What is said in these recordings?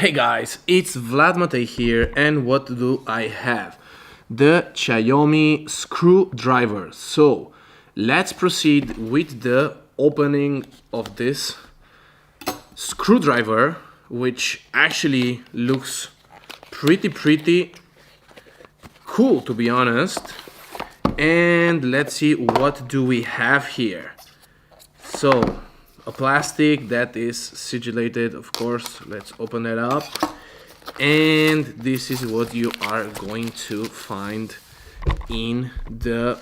Hey guys, it's Vlad Matej here, and what do I have? The Xiaomi screwdriver. So let's proceed with the opening of this screwdriver, which actually looks pretty cool, to be honest. And let's see, what do we have here? So a plastic that is sigillated, of course. Let's open it up, and this is what you are going to find in the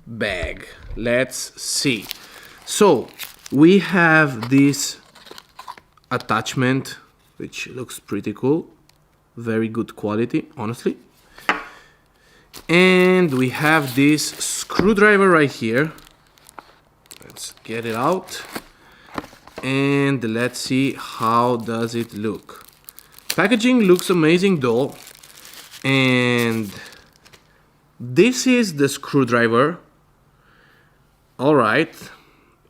bag. Let's see. So we have this attachment, which looks pretty cool, very good quality, honestly. And we have this screwdriver right here. Let's get it out and let's see how does it look. Packaging looks amazing though, and this is the screwdriver. All right,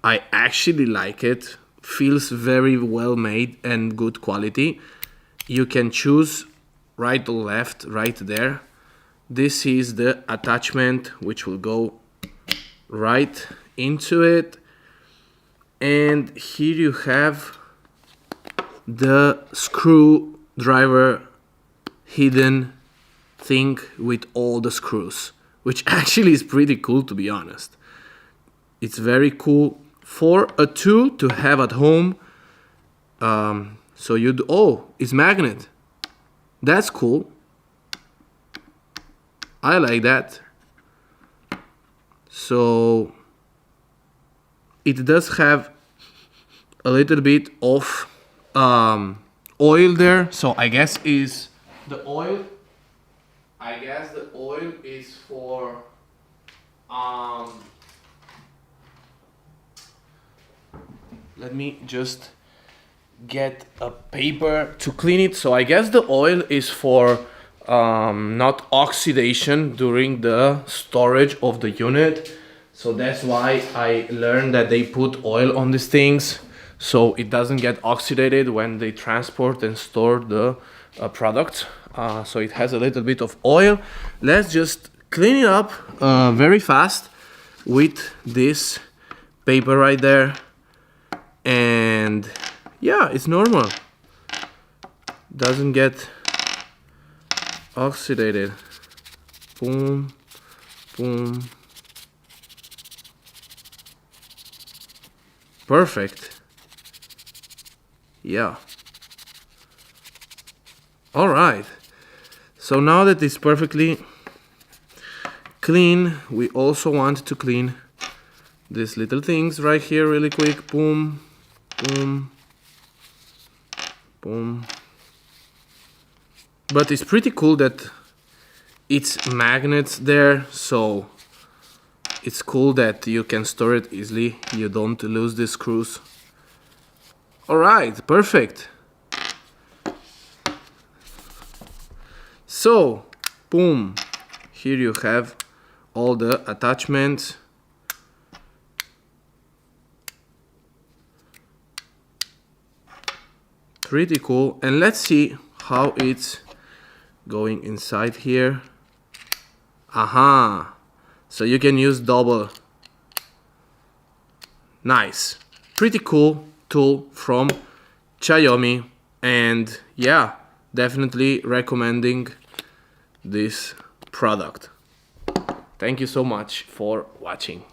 I actually like it. Feels very well made and good quality. You can choose right or left right there. This is the attachment which will go right into it, and here you have the screwdriver hidden thing with all the screws, which actually is pretty cool, to be honest. It's very cool for a tool to have at home. So it's magnet. That's cool. I like that. So it does have a little bit of oil there. So I guess is the oil. I guess the oil is for let me just get a paper to clean it. So I guess the oil is for not oxidation during the storage of the unit. So that's why I learned that they put oil on these things so it doesn't get oxidated when they transport and store the product. So it has a little bit of oil. Let's just clean it up very fast with this paper right there. And yeah, it's normal. Doesn't get oxidated. Boom, boom. Perfect. Yeah. All right. So now that it's perfectly clean, we also want to clean these little things right here really quick. Boom, boom, boom. But it's pretty cool that it's magnets there, so it's cool that you can store it easily. You don't lose the screws. All right, perfect. So, boom. Here you have all the attachments. Pretty cool. And let's see how it's going inside here. Aha. So you can use double. Nice. Pretty cool tool from Xiaomi. And yeah, definitely recommending this product. Thank you so much for watching.